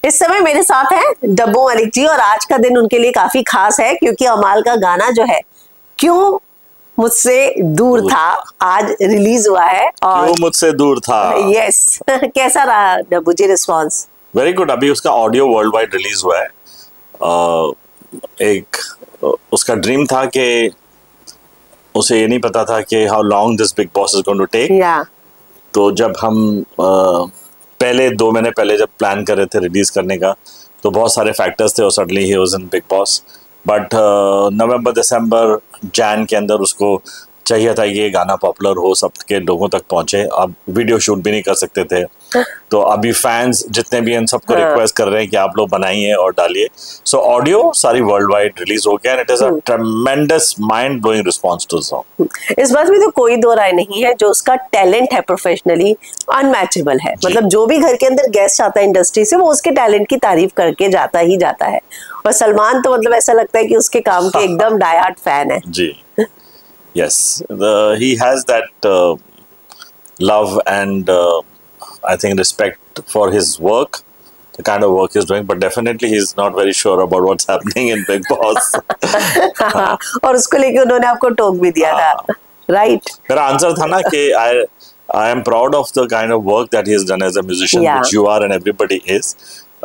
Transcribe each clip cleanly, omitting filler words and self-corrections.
इस समय मेरे साथ हैं डब्बू मलिक जी और आज का दिन उनके लिए काफी खास है क्योंकि अमाल का गाना जो है क्यों मुझसे दूर था आज रिलीज हुआ है। और क्यों मुझसे दूर था, यस कैसा रहा डब्बू जी रिस्पॉन्स? Very good. अभी उसका ऑडियो वर्ल्ड वाइड रिलीज हुआ है। एक उसका ड्रीम था कि उसे ये नहीं पता था कि how long this Bigg Boss is going to take. तो जब हम पहले 2 महीने पहले जब प्लान कर रहे थे रिलीज करने का तो बहुत सारे फैक्टर्स थे और suddenly he was in Bigg Boss. But November December Jan के अंदर उसको चाहिए था ये गाना पॉपुलर हो, सबके लोगों तक पहुंचे। अब वीडियो शूट भी नहीं कर सकते थे तो अभी फैंस जितने भी हैं सबको रिक्वेस्ट कर रहे हैं कि आप लोग बनाइए और डालिए। सो ऑडियो सारी वर्ल्ड वाइड रिलीज हो गया and it is a tremendous mind blowing response to the song. इस बात में तो कोई दो राय नहीं है, जो उसका टैलेंट है प्रोफेशनली अनमैचेबल है। मतलब जो भी घर के अंदर गेस्ट आता है इंडस्ट्री से वो उसके टैलेंट की तारीफ करके जाता ही जाता है। और सलमान तो मतलब ऐसा लगता है कि उसके काम के एकदम डाई हार्ड फैन है जी। Yes, he has that love and I think respect for his work, the kind of work he's doing, but definitely he's not very sure about what's happening in Big Boss. और उसको लेके उन्होंने आपको टोक भी दिया था, right? मेरा answer था ना कि I am proud of the kind of work that he has done as a musician, which you are and everybody is.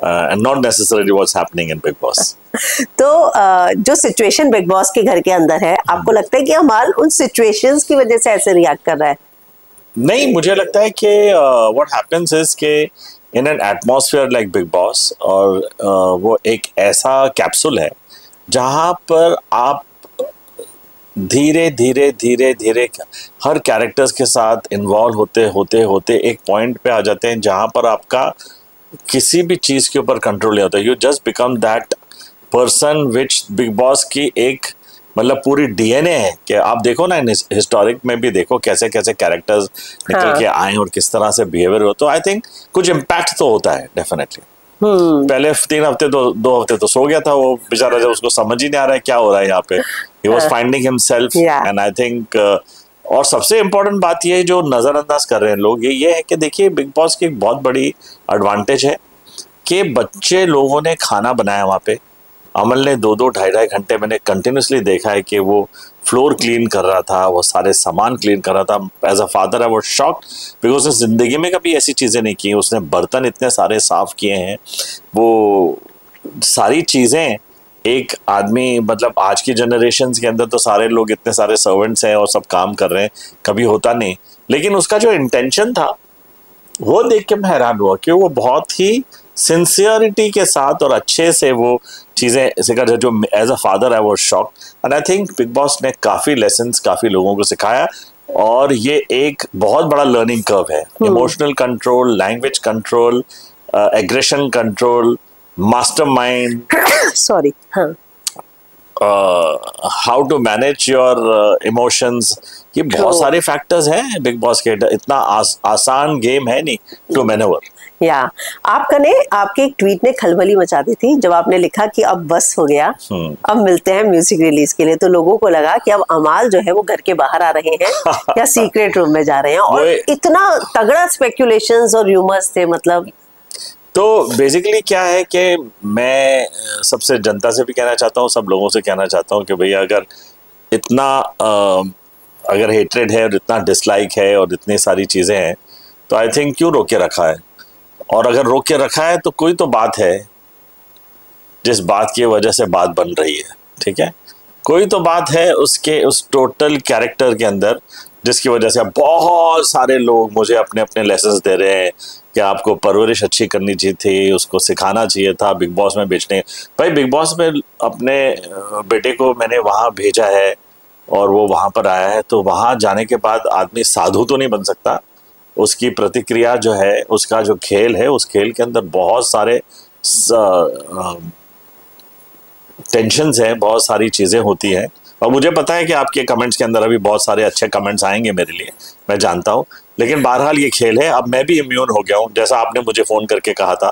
And not necessarily what's happening in Big Boss. तो जो situation big boss के घर के अंदर है, आपको लगता है कि अमाल उन सिचुएशंस की वजह से ऐसे रिएक्ट कर रहा है? नहीं, मुझे लगता है कि what happens is कि in an atmosphere like Big Boss और वो एक ऐसा कैप्सूल है जहाँ पर आप धीरे धीरे धीरे धीरे हर कैरेक्टर्स के साथ इन्वॉल्व होते एक पॉइंट पे आ जाते हैं जहाँ पर आपका किसी भी चीज के ऊपर कंट्रोल नहीं होता। You just become that person which big boss की एक मतलब पूरी डीएनए है कि आप देखो ना हिस्टोरिक में भी देखो कैसे कैसे कैरेक्टर्स निकल के आए और किस तरह से बिहेवियर हो। तो आई थिंक कुछ इम्पैक्ट तो होता है डेफिनेटली। पहले 3 हफ्ते तो 2 हफ्ते तो सो गया था वो बेचारा, जब उसको समझ ही नहीं आ रहा है क्या हो रहा है यहाँ पे। He was finding himself and I think और सबसे इम्पोर्टेंट बात ये जो नज़रअंदाज कर रहे हैं लोग ये है कि देखिए बिग बॉस की एक बहुत बड़ी एडवांटेज है कि बच्चे लोगों ने खाना बनाया वहाँ पे। अमल ने 2-2 ढाई घंटे मैंने कंटिन्यूसली देखा है कि वो फ्लोर क्लीन कर रहा था, वो सारे सामान क्लीन कर रहा था। As a father I was shocked because उसने ज़िंदगी में कभी ऐसी चीज़ें नहीं की। उसने बर्तन इतने सारे साफ़ किए हैं, वो सारी चीज़ें एक आदमी मतलब आज की जनरेशन के अंदर तो सारे लोग इतने सारे सर्वेंट्स हैं और सब काम कर रहे हैं, कभी होता नहीं। लेकिन उसका जो इंटेंशन था वो देख के मैं हैरान हुआ कि वो बहुत ही सिंसियरिटी के साथ और अच्छे से वो चीज़ें सिखा रहे। जो as a father I was shocked and I think Bigg Boss ने काफ़ी लेसन्स काफ़ी लोगों को सिखाया और ये एक बहुत बड़ा लर्निंग कर्व है। Emotional control, language control, aggression control, mastermind, sorry, how to manage your emotions, ये बहुत सारे फैक्टर्स हैं बिग बॉस के। इतना आसान गेम है नहीं टू मैनेवर। या आपके एक ट्वीट ने खलबली मचा दी थी जब आपने लिखा कि अब बस हो गया, अब मिलते हैं म्यूजिक रिलीज के लिए। तो लोगों को लगा कि अब अमाल जो है वो घर के बाहर आ रहे हैं या सीक्रेट रूम में जा रहे हैं और इतना तगड़ा स्पेकुलेशंस और र्यूमर्स थे। मतलब तो बेसिकली क्या है कि मैं सबसे जनता से भी कहना चाहता हूँ, सब लोगों से कहना चाहता हूँ कि भैया अगर इतना अगर हेट्रेड है और इतना डिसलाइक है और इतनी सारी चीज़ें हैं तो आई थिंक क्यों रोक के रखा है। और अगर रोक के रखा है तो कोई तो बात है जिस बात की वजह से बात बन रही है, ठीक है। कोई तो बात है उसके उस टोटल कैरेक्टर के अंदर जिसकी वजह से बहुत सारे लोग मुझे अपने अपने लेसन्स दे रहे हैं कि आपको परवरिश अच्छी करनी चाहिए थी, उसको सिखाना चाहिए था बिग बॉस में बेचने। भाई बिग बॉस में अपने बेटे को मैंने वहाँ भेजा है और वो वहाँ पर आया है, तो वहाँ जाने के बाद आदमी साधु तो नहीं बन सकता। उसकी प्रतिक्रिया जो है, उसका जो खेल है, उस खेल के अंदर बहुत सारे टेंशन्स हैं, बहुत सारी चीज़ें होती हैं। और मुझे पता है कि आपके कमेंट्स के अंदर अभी बहुत सारे अच्छे कमेंट्स आएंगे मेरे लिए, मैं जानता हूँ। लेकिन बहरहाल ये खेल है। अब मैं भी इम्यून हो गया हूँ, जैसा आपने मुझे फ़ोन करके कहा था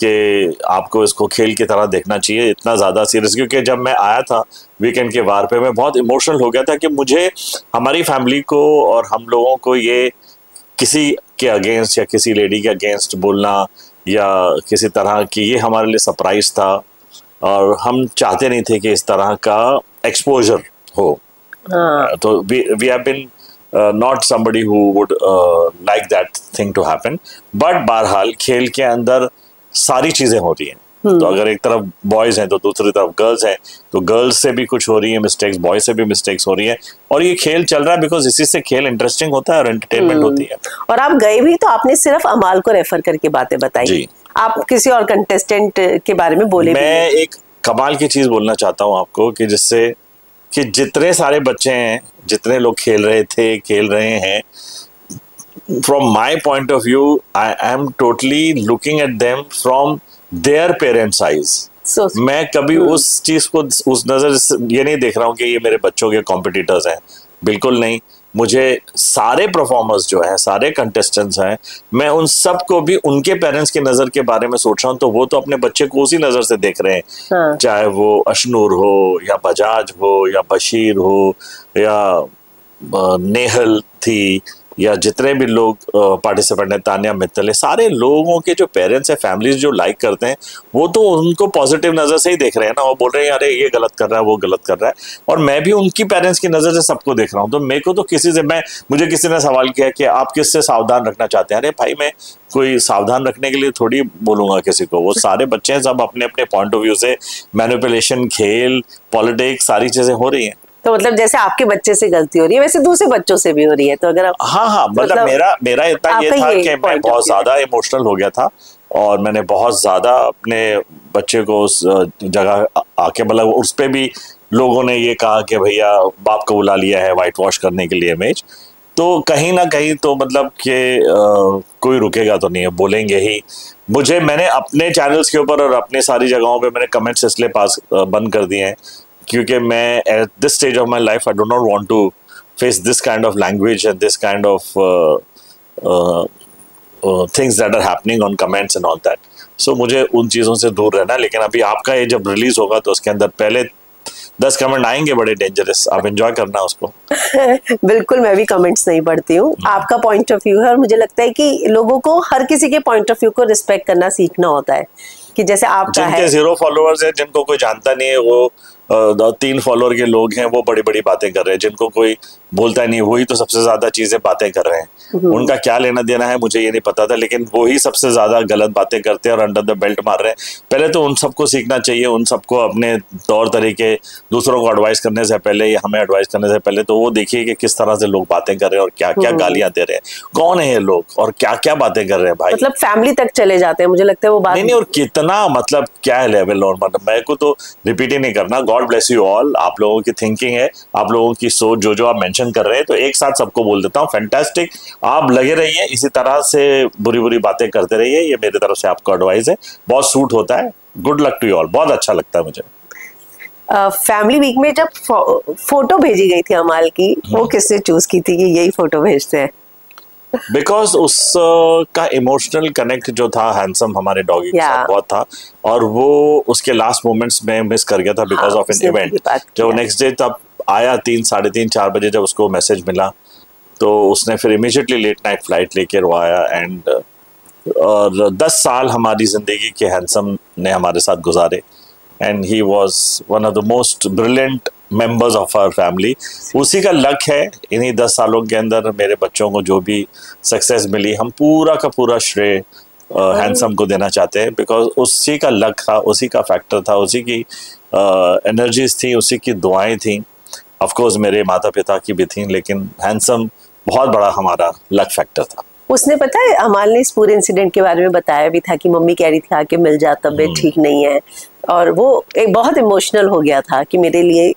कि आपको इसको खेल की तरह देखना चाहिए, इतना ज़्यादा सीरियस। क्योंकि जब मैं आया था वीकेंड के वार पे मैं बहुत इमोशनल हो गया था कि मुझे हमारी फैमिली को और हम लोगों को ये किसी के अगेंस्ट या किसी लेडी के अगेंस्ट बोलना या किसी तरह की, ये हमारे लिए सरप्राइज था और हम चाहते नहीं थे कि इस तरह का एक्सपोजर हो। तो we have been not somebody who would like that thing to happen, but बहरहाल खेल के अंदर सारी चीजें हो रही हैं। तो अगर एक तरफ बॉयज हैं तो दूसरी तरफ गर्ल्स हैं, तो गर्ल्स से भी कुछ हो रही है मिस्टेक्स, बॉयज से भी मिस्टेक्स हो रही है, और ये खेल चल रहा है बिकॉज इसी से खेल इंटरेस्टिंग होता है और एंटरटेनमेंट होती है। और आप गए भी तो आपने सिर्फ अमाल को रेफर करके बातें बताई जी। आप किसी और कंटेस्टेंट के बारे में बोले मैं एक कमाल की चीज बोलना चाहता हूँ आपको कि जिससे कि जितने सारे बच्चे हैं, जितने लोग खेल रहे थे, खेल रहे हैं, from my point of view I am totally looking at them from their parents eyes. मैं कभी उस चीज को उस नजर से ये नहीं देख रहा हूँ कि ये मेरे बच्चों के कॉम्पिटिटर्स हैं, बिल्कुल नहीं। मुझे सारे परफॉर्मर्स जो हैं, सारे कंटेस्टेंट्स हैं, मैं उन सब को भी उनके पेरेंट्स की नज़र के बारे में सोच रहा हूँ, तो वो तो अपने बच्चे को उसी नज़र से देख रहे हैं। हाँ। चाहे वो अशनूर हो या बजाज हो या बशीर हो या नेहल थी या जितने भी लोग पार्टिसिपेंट हैं, तानिया मित्तल है, सारे लोगों के जो पेरेंट्स हैं, फैमिलीज जो लाइक करते हैं, वो तो उनको पॉजिटिव नज़र से ही देख रहे हैं ना। वो बोल रहे हैं अरे ये गलत कर रहा है, वो गलत कर रहा है, और मैं भी उनकी पेरेंट्स की नज़र से सबको देख रहा हूँ। तो मेरे को तो किसी से मुझे किसी ने सवाल किया कि आप किससे सावधान रखना चाहते हैं। अरे भाई, मैं कोई सावधान रखने के लिए थोड़ी बोलूंगा किसी को। वो सारे बच्चे हैं, सब अपने अपने पॉइंट ऑफ व्यू से मैनिपुलेशन, खेल, पॉलिटिक्स, सारी चीज़ें हो रही हैं। तो मतलब जैसे आपके बच्चे से गलती हो रही है वैसे दूसरे बच्चों से भी हो रही है। तो अगर आप हाँ, मतलब मेरा इतना ये था कि मैं बहुत ज्यादा इमोशनल हो गया था और मैंने बहुत ज्यादा अपने बच्चे को उस जगह आके, मतलब उस पे भी लोगों ने ये कहा कि भैया बाप को बुला लिया है वाइट वॉश करने के लिए इमेज। तो कहीं ना कहीं तो मतलब कि कोई रुकेगा तो नहीं है, बोलेंगे ही। मैंने अपने चैनल्स के ऊपर और अपनी सारी जगहों पे मैंने कमेंट्स इसलिए बंद कर दिए हैं क्योंकि मैं at this stage of my life I do not want to face this kind of language and this kind of things that are happening on comments and all that. So मुझे उन चीज़ों से दूर रहना। लेकिन अभी आपका ये जब रिलीज होगा तो उसके अंदर पहले 10 कमेंट आएंगे बड़े डेंजरस, आप एंजॉय करना उसको। बिल्कुल, मैं भी कमेंट्स नहीं पढ़ती हूँ। आपका पॉइंट ऑफ व्यू है और मुझे लगता है कि लोगों को हर किसी के पॉइंट ऑफ व्यू को रिस्पेक्ट करना सीखना होता है कि जैसे आपका है। जिनके 0 फॉलोअर्स हैं, जिनको कोई जानता नहीं है, वो 3 फॉलोअर के लोग हैं, वो बड़ी बड़ी बातें कर रहे हैं। जिनको कोई बोलता नहीं, वही तो सबसे ज्यादा चीजें बातें कर रहे हैं। उनका क्या लेना देना है मुझे ये नहीं पता था, लेकिन वो ही सबसे ज्यादा गलत बातें करते हैं और अंडर द बेल्ट मार रहे हैं। पहले तो उन सबको सीखना चाहिए, उन सबको अपने तौर तरीके दूसरों को एडवाइस करने से पहले या हमें एडवाइस करने से पहले तो वो देखिए कि किस तरह से लोग बातें कर रहे हैं और क्या क्या गालियां दे रहे हैं, कौन है ये लोग और क्या क्या बातें कर रहे हैं। भाई मतलब फैमिली तक चले जाते हैं, मुझे लगता है वो बात नहीं, और कितना मतलब क्या है लेवल। और मतलब मैं को तो रिपीट ही नहीं करना। God bless you all. आप लोगों की थिंकिंग है, आप लोगों की सोच, जो आप मेंशन कर रहे हैं, तो एक साथ सबको बोल देता हूँ, फैंटास्टिक। आप लगे रहिए इसी तरह से, बुरी बुरी बातें करते रहिए। ये मेरी तरफ से आपको एडवाइस है, बहुत सूट होता है। Good luck to you all. बहुत अच्छा लगता है मुझे। फैमिली वीक में जब फोटो भेजी गई थी अमाल की, वो किसने चूज की थी कि यही फोटो भेजते हैं? बिकॉज उसका इमोशनल कनेक्ट जो था हैंडसम हमारे डॉगी के साथ बहुत था, और वो उसके लास्ट मोमेंट्स में मिस कर गया था बिकॉज ऑफ एन इवेंट। जब नेक्स्ट डे तब आया 3, साढ़े 3, 4 बजे जब उसको मैसेज मिला, तो उसने फिर इमीडिएटली लेट नाइट फ्लाइट लेकर वो आया। एंड और 10 साल हमारी जिंदगी के हैंडसम ने हमारे साथ गुजारे, and he was one of the most brilliant members of our family. उसी का लक है, इन्हीं 10 सालों के अंदर मेरे बच्चों को जो भी सक्सेस मिली, हम पूरा का पूरा श्रेय हैंडसम को देना चाहते हैं। बिकॉज उसी का लक था, उसी का फैक्टर था, उसी की एनर्जीज थी, उसी की दुआएं थी। ऑफ कोर्स मेरे माता पिता की भी थी, लेकिन हैंडसम बहुत बड़ा हमारा लक फैक्टर था। उसने पता है, अमाल ने इस पूरे इंसिडेंट के बारे में बताया भी था कि मम्मी कह रही थी आके मिल जा, तबीयत ठीक नहीं है, और वो एक बहुत इमोशनल हो गया था कि मेरे लिए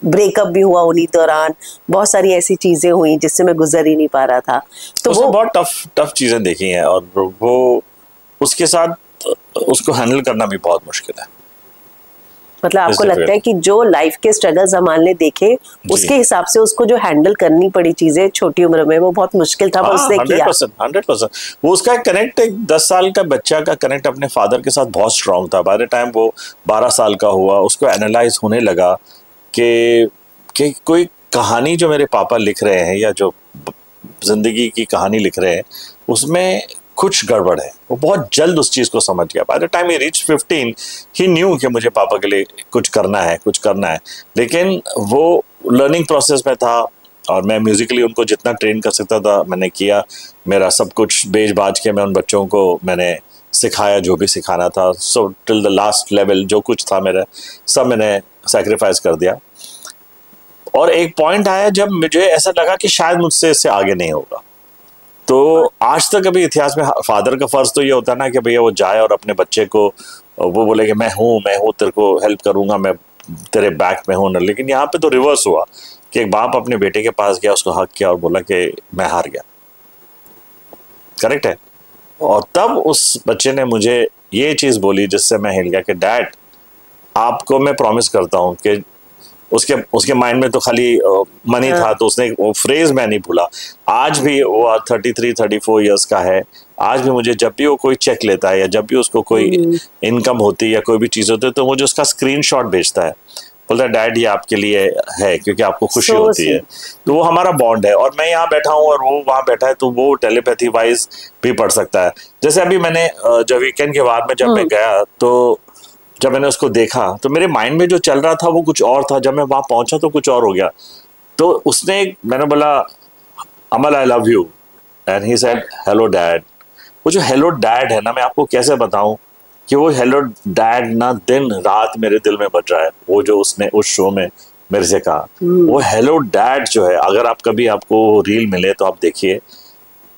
ब्रेकअप भी हुआ उन्हीं दौरान, बहुत सारी ऐसी चीजें हुई जिससे मैं गुजर ही नहीं पा रहा था। तो वो बहुत टफ चीजें देखी हैं, और वो उसके साथ उसको हैंडल करना भी बहुत मुश्किल है। मतलब आपको लगता है कि जो लाइफ के स्ट्रगल्स अमाल ने देखे, उसके हिसाब से उसको जो हैंडल करनी पड़ी चीजें छोटी उम्र में, वो बहुत मुश्किल था, पर उसने किया। 100%। वो उसका कनेक्ट, 10 साल का बच्चा का कनेक्ट अपने फादर के साथ बहुत स्ट्रांग था। बाय द टाइम वो 12 साल का हुआ, उसको एनालाइज होने लगा कि कोई कहानी जो मेरे पापा लिख रहे हैं या जो जिंदगी की कहानी लिख रहे हैं, उसमें कुछ गड़बड़ है। वो बहुत जल्द उस चीज़ को समझ गया। By the time he reach 15 he new कि मुझे पापा के लिए कुछ करना है। लेकिन वो लर्निंग प्रोसेस में था और मैं म्यूजिकली उनको जितना ट्रेन कर सकता था मैंने किया। मेरा सब कुछ बेच बाज के मैं उन बच्चों को मैंने सिखाया जो भी सिखाना था। So till the last level जो कुछ था मेरा सब मैंने सैक्रिफाइस कर दिया। और एक पॉइंट आया जब मुझे ऐसा लगा कि शायद मुझसे इससे आगे नहीं होगा। तो आज तक अभी इतिहास में फादर का फर्ज तो ये होता है ना कि भैया वो जाए और अपने बच्चे को वो बोले कि मैं हूँ तेरे को हेल्प करूंगा, मैं तेरे बैक में हूँ। लेकिन यहाँ पे तो रिवर्स हुआ कि एक बाप अपने बेटे के पास गया, उसको हक किया और बोला कि मैं हार गया। करेक्ट है। और तब उस बच्चे ने मुझे ये चीज़ बोली जिससे मैं हिल गया कि डैड आपको मैं प्रॉमिस करता हूँ कि उसके माइंड में तो खाली मनी था, तो उसने वो फ्रेज मैं नहीं भूला। आज भी वो 33-34 इयर्स का है। आज भी मुझे जब भी वो कोई चेक लेता है या जब भी उसको कोई इनकम होती है या कोई भी चीज़ होती है तो मुझे उसका स्क्रीनशॉट भेजता है, बोलता है डैड ये आपके लिए है क्योंकि आपको खुशी होती है। तो वो हमारा बॉन्ड है। और मैं यहाँ बैठा हूँ और वो वहाँ बैठा है तो वो टेलीपैथी वाइज भी पढ़ सकता है। जैसे अभी मैंने जब वीकेंड के बाद में जब मैं गया तो जब मैंने उसको देखा तो मेरे माइंड में जो चल रहा था वो कुछ और था, जब मैं वहां पहुंचा तो कुछ और हो गया। तो मैंने बोला Amal I love you and he said hello dad. वो जो हेलो डैड है ना, मैं आपको कैसे बताऊं कि वो हेलो डैड ना दिन रात मेरे दिल में बज रहा है। वो जो उसने उस शो में मेरे से कहा वो हेलो डैड जो है, अगर आप कभी आपको रील मिले तो आप देखिए।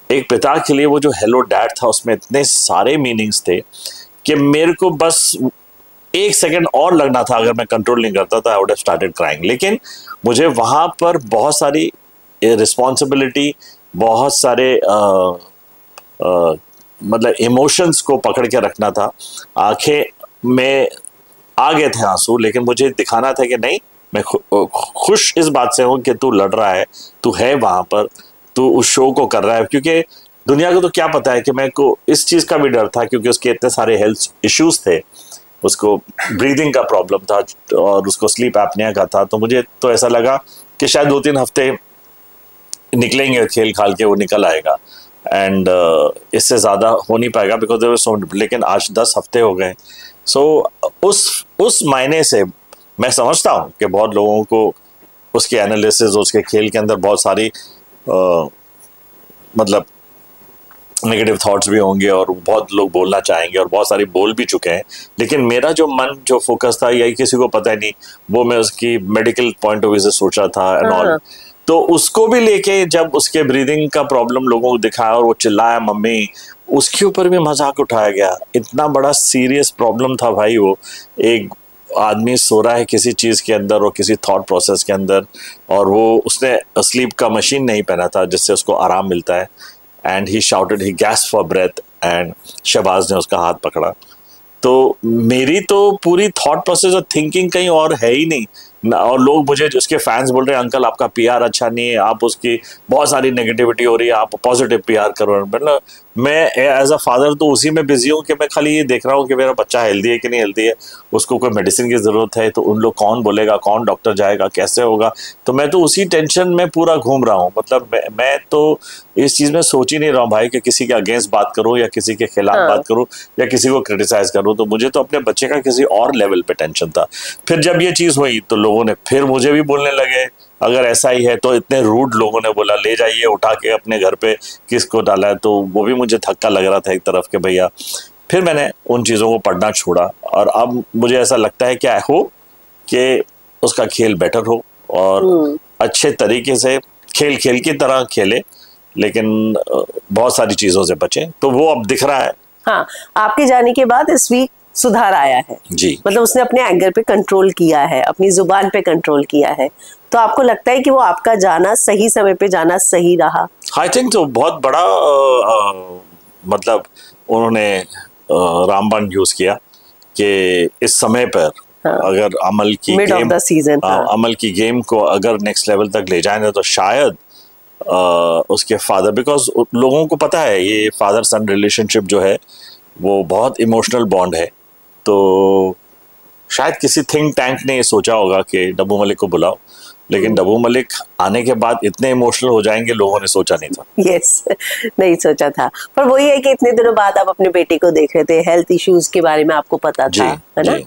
एक पिता के लिए वो जो हेलो डैड था उसमें इतने सारे मीनिंग्स थे कि मेरे को बस 1 सेकंड और लगना था, अगर मैं कंट्रोल नहीं करता था I would have started crying. लेकिन मुझे वहां पर बहुत सारी रिस्पॉन्सिबिलिटी, बहुत सारे मतलब इमोशंस को पकड़ के रखना था। आंखें में आ गए थे आंसू, लेकिन मुझे दिखाना था कि नहीं मैं खुश इस बात से हूं कि तू लड़ रहा है, तू है वहां पर, तू उस शो को कर रहा है। क्योंकि दुनिया को तो क्या पता है कि मैं को इस चीज का भी डर था क्योंकि उसके इतने सारे हेल्थ इश्यूज थे। उसको ब्रीदिंग का प्रॉब्लम था और उसको स्लीप एपनिया का था। तो मुझे तो ऐसा लगा कि शायद 2-3 हफ्ते निकलेंगे खेल खाल के वो निकल आएगा एंड इससे ज़्यादा हो नहीं पाएगा बिकॉज सो। लेकिन आज 10 हफ्ते हो गए। सो उस मायने से मैं समझता हूँ कि बहुत लोगों को उसके एनालिसिस, उसके खेल के अंदर बहुत सारी मतलब नेगेटिव थॉट्स भी होंगे और बहुत लोग बोलना चाहेंगे और बहुत सारी बोल भी चुके हैं। लेकिन मेरा जो मन जो फोकस था यही किसी को पता ही नहीं, वो मैं उसकी मेडिकल पॉइंट ऑफ व्यू से सोच रहा था एंड ऑल। तो उसको भी लेके जब उसके ब्रीदिंग का प्रॉब्लम लोगों को दिखाया और वो चिल्लाया मम्मी, उसके ऊपर भी मजाक उठाया गया। इतना बड़ा सीरियस प्रॉब्लम था भाई। वो एक आदमी सो रहा है किसी चीज़ के अंदर और किसी थॉट प्रोसेस के अंदर, और वो उसने स्लीप का मशीन नहीं पहना था जिससे उसको आराम मिलता है। And he shouted, he gasp for breath and Shahbaz ने उसका हाथ पकड़ा। तो मेरी तो पूरी थॉट प्रोसेस और थिंकिंग कहीं और है ही नहीं। और लोग मुझे, उसके फैंस बोल रहे हैं अंकल आपका पीआर अच्छा नहीं है, आप उसकी बहुत सारी नेगेटिविटी हो रही है, आप पॉजिटिव पीआर करो। मतलब मैं एज अ फादर तो उसी में बिजी हूँ कि मैं खाली ये देख रहा हूँ कि मेरा बच्चा हेल्दी है कि नहीं हेल्दी है, उसको कोई मेडिसिन की ज़रूरत है तो उन लोग कौन बोलेगा, कौन डॉक्टर जाएगा, कैसे होगा। तो मैं तो उसी टेंशन में पूरा घूम रहा हूँ। मतलब मैं तो इस चीज़ में सोच ही नहीं रहा हूँ भाई कि किसी के अगेंस्ट बात करूँ या किसी के खिलाफ बात करूँ या किसी को क्रिटिसाइज करूँ। तो मुझे तो अपने बच्चे का किसी और लेवल पे टेंशन था। फिर जब ये चीज़ हुई तो लोगों ने फिर मुझे भी बोलने लगे अगर ऐसा ही है तो। इतने रूड लोगों ने बोला ले जाइए उठा के अपने घर पे, किसको डाला है। तो वो भी मुझे धक्का लग रहा था एक तरफ के भैया। फिर मैंने उन चीज़ों को पढ़ना छोड़ा और अब मुझे ऐसा लगता है क्या हो कि उसका खेल बेटर हो और अच्छे तरीके से खेल की तरह खेले, लेकिन बहुत सारी चीज़ों से बचे। तो वो अब दिख रहा है। हाँ, आपके जाने के बाद इस वीक सुधार आया है जी। मतलब उसने अपने एंगर पे कंट्रोल किया है, अपनी जुबान पे कंट्रोल किया है। तो आपको लगता है कि वो आपका जाना सही समय पे जाना सही रहा? आई थिंक तो बहुत बड़ा मतलब उन्होंने रामबाण यूज किया कि इस समय पर अगर अमल की गेम, अमल की गेम को अगर नेक्स्ट लेवल तक ले जाए तो शायद उसके फादर, बिकॉज लोगों को पता है ये फादर सन रिलेशनशिप जो है वो बहुत इमोशनल बॉन्ड है। तो शायद किसी थिंक टैंक ने ये सोचा होगा कि डब्बू मलिक को बुलाओ, लेकिन डब्बू मलिक आने के बाद इतने इमोशनल हो जाएंगे लोगों ने सोचा नहीं था। यस नहीं सोचा था। पर वही है कि इतने दिनों बाद आप अपने बेटे को देख रहे थे, हेल्थ इश्यूज के बारे में आपको पता था, है ना?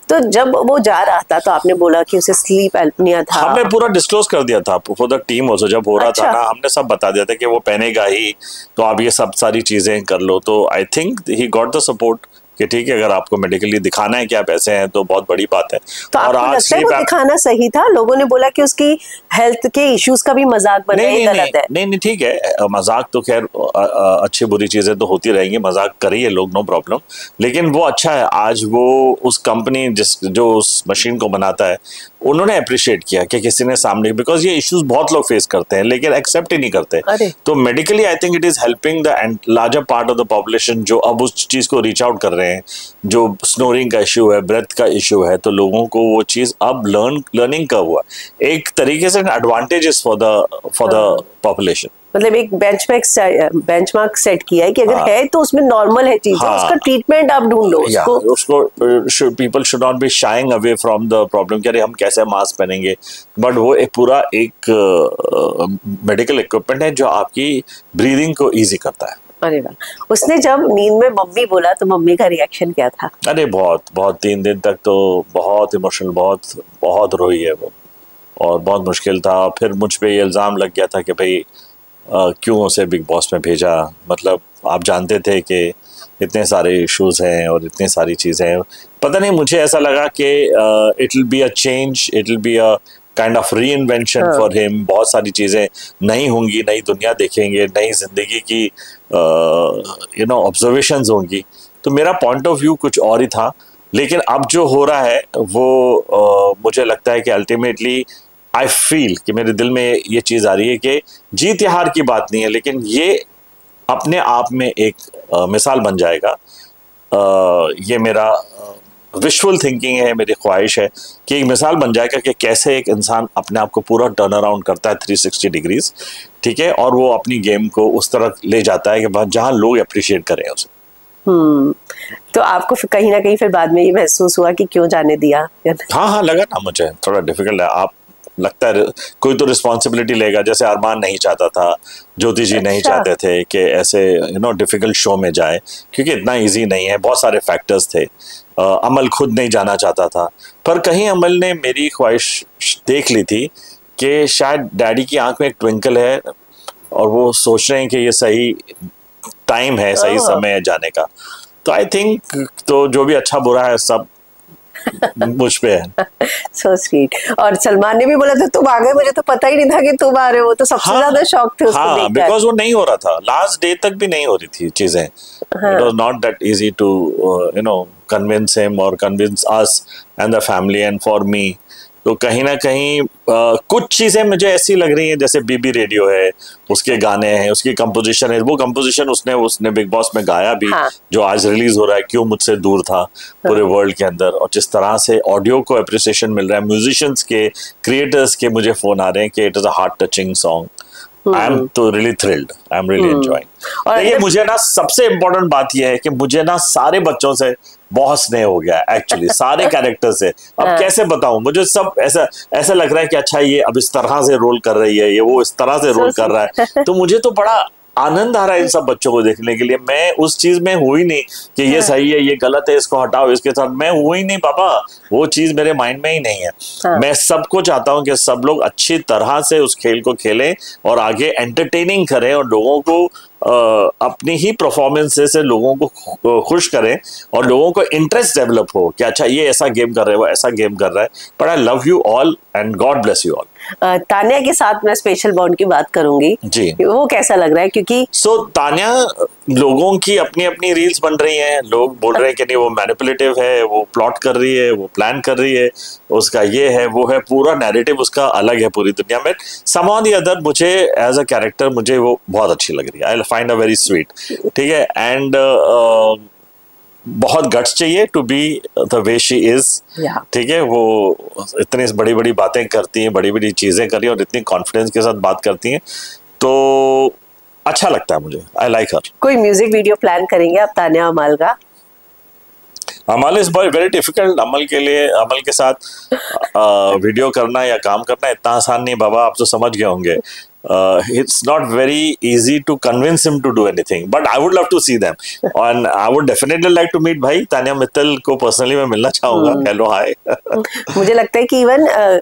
तो जब वो जा रहा था तो आपने बोला कि उसे स्लीप एप्निया था। हमने पूरा डिस्क्लोज कर दिया था फॉर द टीम ऑल्सो, जब हो रहा था ना हमने सब बता दिया था कि वो पहनेगा ही, तो आप ये सब सारी चीजें कर लो। तो आई think he got the support कि ठीक है, अगर आपको मेडिकली दिखाना है कि आप ऐसे हैं तो बहुत बड़ी बात है। तो और आपको लगता है वो दिखाना सही था? लोगों ने बोला कि उसकी हेल्थ के इश्यूज का भी मजाक बना है, गलत है। नहीं ठीक है, मजाक तो खैर अच्छी बुरी चीजें तो होती रहेंगी, मजाक करिए लोग, नो प्रॉब्लम। लेकिन वो अच्छा है, आज वो उस कंपनी जो उस मशीन को बनाता है उन्होंने अप्रिशिएट किया कि किसी ने सामने, बिकॉज ये इश्यूज बहुत लोग फेस करते हैं लेकिन एक्सेप्ट ही नहीं करते। तो medically I think it is helping the larger part of the population जो अब उस चीज को रीच आउट कर रहे हैं। जो स्नोरिंग का इश्यू है, ब्रेथ का इश्यू है, तो लोगों को वो चीज अब लर्निंग का हुआ एक तरीके से एडवांटेजेस फॉर द पॉपुलेशन। मतलब एक बेंचमार्क सेट किया है कि अगर है तो उसमें नॉर्मल है चीज, उसका ट्रीटमेंट आप ढूंढ लो उसको। People should not be sharing away from the problem कि अरे हम कैसे मास्क पहनेंगे, बट वो एक पूरा एक मेडिकल इक्विपमेंट है जो आपकी ब्रीदिंग को इजी करता है। अरे वाह। उसने जब नींद में मम्मी बोला तो मम्मी का रिएक्शन क्या था? अरे बहुत 3 दिन तक तो बहुत इमोशनल, बहुत रोई है वो, और बहुत मुश्किल था। फिर मुझ पे ये इल्ज़ाम लग गया था कि भाई क्यों उसे बिग बॉस में भेजा। मतलब आप जानते थे कि इतने सारे इश्यूज हैं और इतनी सारी चीज़ें हैं, पता नहीं, मुझे ऐसा लगा कि it will be a change, it will be a kind of री इन्वेंशन फॉर हिम। बहुत सारी चीज़ें नई होंगी, नई दुनिया देखेंगे, नई जिंदगी की ऑब्जर्वेशंस होंगी। तो मेरा पॉइंट ऑफ व्यू कुछ और ही था, लेकिन अब जो हो रहा है वो मुझे लगता है कि अल्टीमेटली आई फील कि मेरे दिल में ये चीज़ आ रही है कि जीत या हार की बात नहीं है, लेकिन ये अपने आप में एक मिसाल बन जाएगा। ये मेरा विजुअल थिंकिंग है, मेरी ख्वाहिश है कि एक मिसाल बन जाएगा कि कैसे एक इंसान अपने आप को पूरा टर्न अराउंड करता है 360 डिग्रीज, ठीक है, और वो अपनी गेम को उस तरह ले जाता है कि जहां लोग अप्रिशिएट करें उसे। तो आपको कहीं ना कहीं फिर बाद में ये महसूस हुआ कि क्यों जाने दिया? हाँ लगा ना, मुझे थोड़ा डिफिकल्ट है। आप लगता है कोई तो रिस्पॉन्सिबिलिटी लेगा, जैसे अरमान नहीं चाहता था, ज्योति जी नहीं चाहते थे कि ऐसे डिफिकल्ट शो में जाए, क्योंकि इतना इजी नहीं है, बहुत सारे फैक्टर्स थे। अमल खुद नहीं जाना चाहता था, पर कहीं अमल ने मेरी ख्वाहिश देख ली थी कि शायद डैडी की आंख में एक ट्विंकल है और वो सोच रहे हैं कि ये सही टाइम है, सही समय है जाने का। तो आई थिंक तो जो भी अच्छा बुरा है सब मुझ पे है। So sweet। और सलमान ने भी बोला था तुम आ गए, मुझे तो पता ही नहीं था कि तुम आ रहे हो, तो सबसे ज्यादा शॉक थे उसको देखकर। बिकॉज वो नहीं हो रहा था, लास्ट डे तक भी नहीं हो रही थी चीजें। It was not that easy to convince him or convince us and the family and for me। तो कहीं ना कहीं कुछ चीजें मुझे ऐसी लग रही हैं, जैसे बीबी रेडियो है, उसके गाने हैं, उसकी कंपोजिशन है, वो कंपोजिशन उसने बिग बॉस में गाया भी, जो आज रिलीज हो रहा है, क्यों मुझसे दूर था, पूरे वर्ल्ड के अंदर। और जिस तरह से ऑडियो को अप्रिसिएशन मिल रहा है, म्यूजिशियंस के, क्रिएटर्स के मुझे फोन आ रहे हैं कि it is a heart touching song. I am तो really thrilled, I am really enjoying. और ये मुझे ना सबसे इम्पोर्टेंट बात यह है कि मुझे ना सारे बच्चों से बहुत स्नेह हो गया एक्चुअली, सारे कैरेक्टर से। अब कैसे बताऊं, मुझे सब ऐसा लग रहा है कि अच्छा ये अब इस तरह से रोल कर रही है, ये वो इस तरह से रोल कर रहा है, तो मुझे तो बड़ा आनंद आ रहा है इन सब बच्चों को देखने के लिए। मैं उस चीज में हूं ही नहीं कि ये सही है, ये गलत है, इसको हटाओ, इसके साथ मैं हूं ही नहीं बाबा, वो चीज मेरे माइंड में ही नहीं है। मैं सबको चाहता हूं कि सब लोग अच्छी तरह से उस खेल को खेलें और आगे एंटरटेनिंग करें और लोगों को अपनी ही परफॉर्मेंस से लोगों को खुश करें और लोगों को इंटरेस्ट डेवलप हो कि अच्छा ये ऐसा गेम कर रहे हो, ऐसा गेम कर रहा है। But I love you all and God bless you all. Tanya के साथ मैं स्पेशल बॉन्ड की बात करूंगी जी, वो कैसा लग रहा है? क्योंकि तान्या, लोगों की अपनी अपनी रील्स बन रही हैं, लोग बोल रहे हैं कि नहीं वो मैनिपुलेटिव है, वो प्लॉट कर रही है, वो प्लान कर रही है, उसका ये है वो है, पूरा नैरेटिव उसका अलग है पूरी दुनिया में। समहाउ द अदर मुझे एज अ कैरेक्टर मुझे वो बहुत अच्छी लग रही है, I find a very sweet, ठीक है। एंड बहुत गट्स चाहिए to be the way she is, ठीक है। वो इतनी बड़ी बड़ी बातें करती हैं, बड़ी बड़ी चीजें कर रही हैं और इतनी कॉन्फिडेंस के साथ बात करती हैं, तो अच्छा लगता है मुझे, आई लाइक हर। कोई म्यूजिक वीडियो प्लान करेंगे आप तान्या अमाल का? अमल इज वेरी डिफिकल्ट। अमल के लिए, अमल के साथ वीडियो करना या काम करना इतना आसान नहीं बाबा, आप तो समझ गए होंगे। It's not very easy to convince him to do anything, but I would love to see them, and I would definitely like to meet भाई तानिया मित्तल को पर्सनली मैं मिलना चाहूंगा। Hello hi. मुझे लगता है कि इवन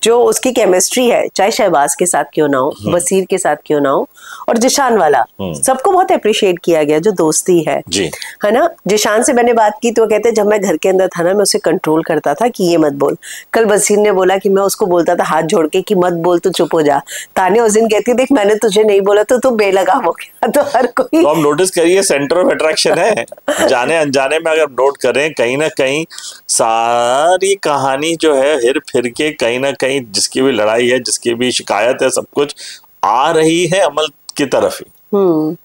जो उसकी केमिस्ट्री है, चाहे शहबाज के साथ क्यों ना हो, बसीर के साथ क्यों ना हो, और जिशान वाला, सबको बहुत अप्रिशिएट किया गया, जो दोस्ती है जी, है ना। जिशान से मैंने बात की तो वो कहते जब मैं घर के अंदर था ना, मैं उसे कंट्रोल करता था कि ये मत बोल। कल बसीर ने बोला कि मैं उसको बोलता था हाथ जोड़ के कि मत बोल, तो चुप हो जा। तानिया उस दिन कहती देख मैंने तुझे नहीं बोला तो तू बेलगाम हो गया। तो हर कोई, तो हम नोटिस करिए सेंटर ऑफ अट्रैक्शन है। जाने अनजाने में अगर नोट करें, कहीं ना कहीं सारी कहानी जो है हिर फिर के कहीं ना कहीं जिसकी भी लड़ाई है, जिसकी भी शिकायत है, सब कुछ आ रही है अमल की तरफ ही।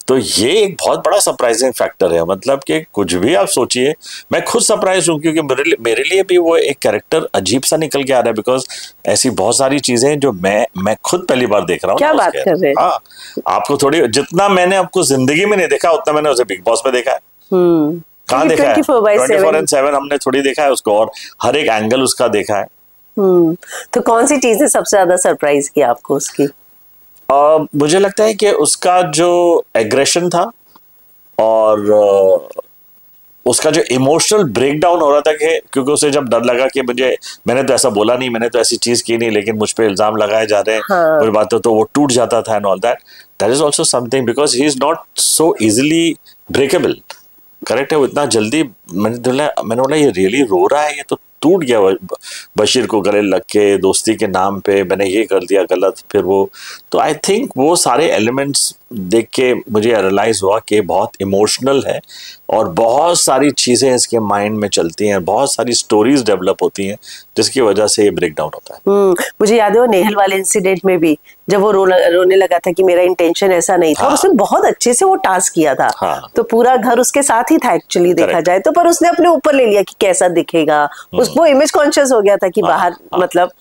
तो ये एक बहुत बड़ा सरप्राइजिंग फैक्टर है। मतलब कि कुछ भी आप सोचिए, मैं खुद सरप्राइज हूँ क्योंकि मेरे लिए भी वो एक कैरेक्टर अजीब सा निकल के आ रहा है, बिकॉज ऐसी बहुत सारी चीजें जो मैं खुद पहली बार देख रहा हूँ। क्या बात कर रहे हैं? हाँ, आपको थोड़ी, जितना मैंने आपको जिंदगी में नहीं देखा उतना मैंने उसे बिग बॉस में देखा है। कहाँ देखा है? 24/7 हमने थोड़ी देखा है उसको, और हर एक एंगल उसका देखा है। तो कौन सी चीजें सबसे ज्यादा सरप्राइज किया आपको उसकी? मुझे लगता है कि उसका जो एग्रेशन था और उसका जो इमोशनल ब्रेकडाउन हो रहा था, कि क्योंकि उसे जब डर लगा कि मैंने तो ऐसा बोला नहीं, मैंने तो ऐसी चीज की नहीं, लेकिन मुझ पे इल्जाम लगाए जा रहे हैं, हाँ। बुरी बात तो वो टूट जाता था and all that is also something, because he is not so easily breakable. Correct है, वो इतना जल्दी, मैंने बोला ये रियली रो रहा है, ये तो टूट गया बशीर को गले लग के, दोस्ती के नाम पे मैंने ये कर दिया गलत, फिर वो, तो आई थिंक वो सारे एलिमेंट्स देख के मुझे रियलाइज हुआ कि बहुत इमोशनल है और बहुत सारी चीजें इसके माइंड में चलती हैं, बहुत सारी स्टोरीज डेवलप होती हैं जिसकी वजह से ये ब्रेक डाउन होता है। मुझे याद है वो नेहल वाले इंसिडेंट में भी जब वो रोने लगा था कि मेरा इंटेंशन ऐसा नहीं था। हाँ। उसने बहुत अच्छे से वो टास्क किया था। हाँ। तो पूरा घर उसके साथ ही था एक्चुअली देखा जाए तो, पर उसने अपने ऊपर ले लिया कि कैसा दिखेगा, उसको इमेज कॉन्शियस हो गया था कि बाहर मतलब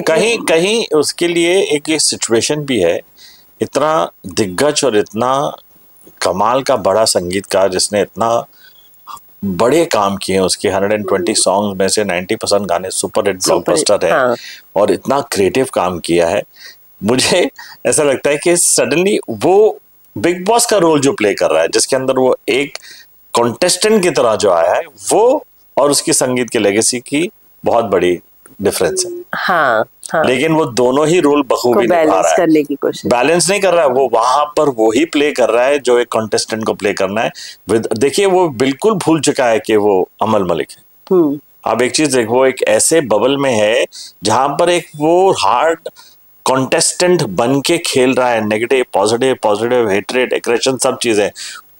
कहीं कहीं उसके लिए एक ये सिचुएशन भी है, इतना दिग्गज और इतना कमाल का बड़ा संगीतकार जिसने इतना बड़े काम किए, उसके 120 सॉन्ग्स में से 90% गाने सुपर हिट ब्लॉकबस्टर है। हाँ। और इतना क्रिएटिव काम किया है, मुझे ऐसा लगता है कि सडनली वो बिग बॉस का रोल जो प्ले कर रहा है, जिसके अंदर वो एक कॉन्टेस्टेंट की तरह जो आया है, वो और उसकी संगीत के लेगेसी की बहुत बड़ी डिफरेंस है। हाँ, हाँ। लेकिन वो दोनों ही रोल बखूबी निभा रहा है, करने की कोशिश, बैलेंस नहीं कर रहा है, वो वहां पर वो ही प्ले कर रहा है जो एक कॉन्टेस्टेंट को प्ले करना है। देखिए वो बिल्कुल भूल चुका है कि वो अमल मलिक है। अब एक चीज देखो, वो एक ऐसे बबल में है जहां पर एक वो हार्ड कॉन्टेस्टेंट बन के खेल रहा है, नेगेटिव पॉजिटिव हेट्रेड एग्रेशन सब चीजें।